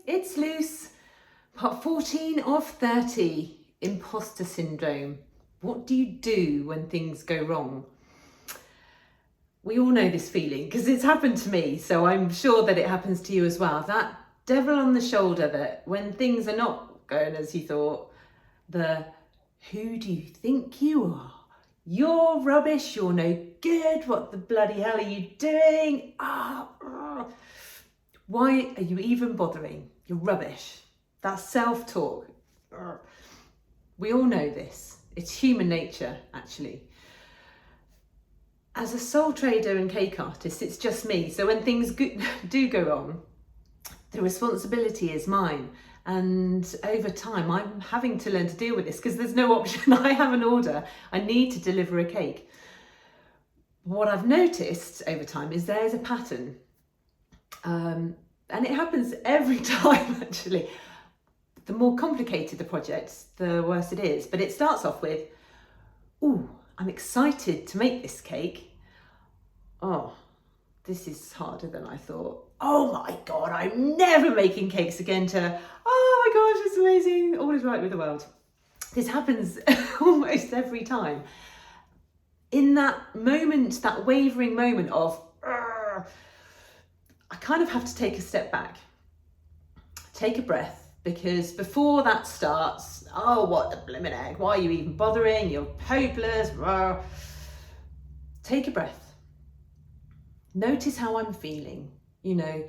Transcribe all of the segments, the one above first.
it's Luce. Part 14 of 30, imposter syndrome. What do you do when things go wrong? We all know this feeling because it's happened to me, so I'm sure that it happens to you as well. That devil on the shoulder that when things are not going as you thought, who do you think you are? You're rubbish, you're no good, what the bloody hell are you doing? Why are you even bothering? You're rubbish. That's self-talk. We all know this. It's human nature, actually. As a sole trader and cake artist, it's just me. So when things do go wrong, the responsibility is mine. And over time, I'm having to learn to deal with this because there's no option. I have an order. I need to deliver a cake. What I've noticed over time is there's a pattern. And it happens every time, actually. The more complicated the project, the worse it is. But it starts off with, ooh, I'm excited to make this cake. Oh, this is harder than I thought. Oh my God, I'm never making cakes again to, oh my gosh, it's amazing. All is right with the world. This happens almost every time. In that moment, that wavering moment of, I kind of have to take a step back, take a breath, because before that starts, oh, what the blimmin' egg, why are you even bothering? You're hopeless. Take a breath. Notice how I'm feeling. You know,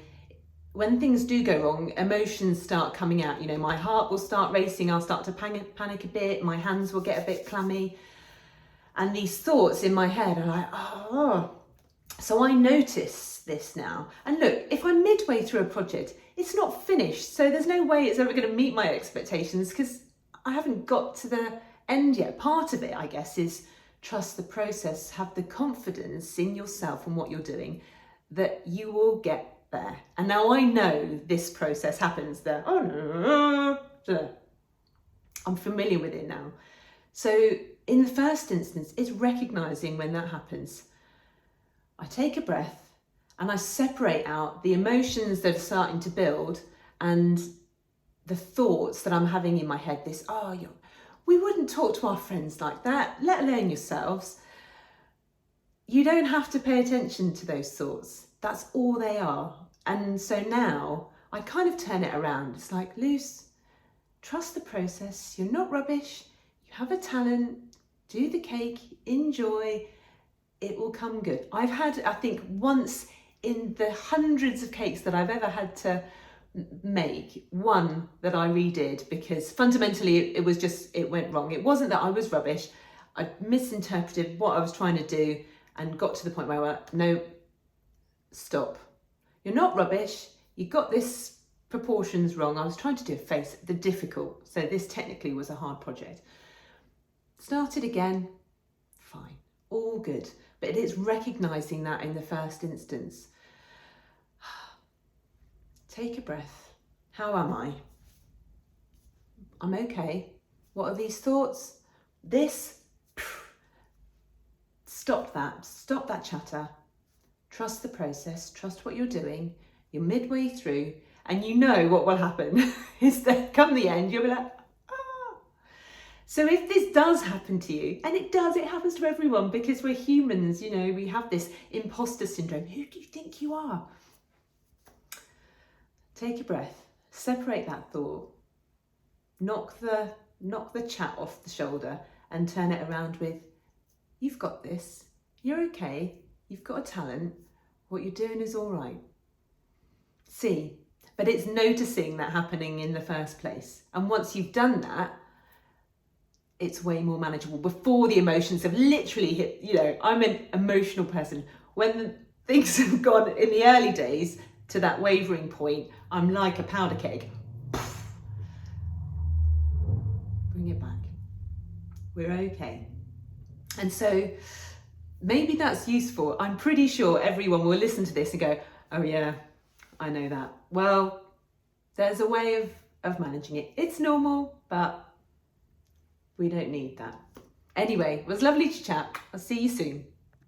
when things do go wrong, emotions start coming out. You know, my heart will start racing. I'll start to panic a bit. My hands will get a bit clammy. And these thoughts in my head are like, oh. So I notice this now. And look, if I'm midway through a project, it's not finished. So there's no way it's ever going to meet my expectations because I haven't got to the end yet. Part of it, I guess, is trust the process, have the confidence in yourself and what you're doing that you will get there. And now I know this process happens there. I'm familiar with it now. So in the first instance, it's recognizing when that happens. I take a breath and I separate out the emotions that are starting to build and the thoughts that I'm having in my head. We wouldn't talk to our friends like that, let alone yourselves. You don't have to pay attention to those thoughts. That's all they are. And so now I kind of turn it around. It's like, Luce, trust the process. You're not rubbish. You have a talent. Do the cake. Enjoy. It will come good. I've had, I think, once in the hundreds of cakes that I've ever had to make, one that I redid because fundamentally it went wrong. It wasn't that I was rubbish. I misinterpreted what I was trying to do and got to the point where I went, no, stop. You're not rubbish. You got this proportions wrong. I was trying to do the difficult. So this technically was a hard project. Started again, fine, all good. But it is recognizing that in the first instance. Take a breath. How am I? I'm okay. What are these thoughts? Stop that chatter. Trust the process, trust what you're doing. You're midway through and you know what will happen is that come the end, you'll be like, ah. So if this does happen to you, and it happens to everyone because we're humans, you know, we have this imposter syndrome. Who do you think you are? Take a breath, separate that thought, knock the chat off the shoulder and turn it around with, you've got this, you're okay, you've got a talent, what you're doing is all right. See, but it's noticing that happening in the first place. And once you've done that, it's way more manageable before the emotions have literally hit. You know, I'm an emotional person. When things have gone in the early days to that wavering point, I'm like a powder keg. Bring it back. We're okay. And so maybe that's useful. I'm pretty sure everyone will listen to this and go, oh yeah, I know that. Well, there's a way of managing it. It's normal, but we don't need that. Anyway, it was lovely to chat. I'll see you soon.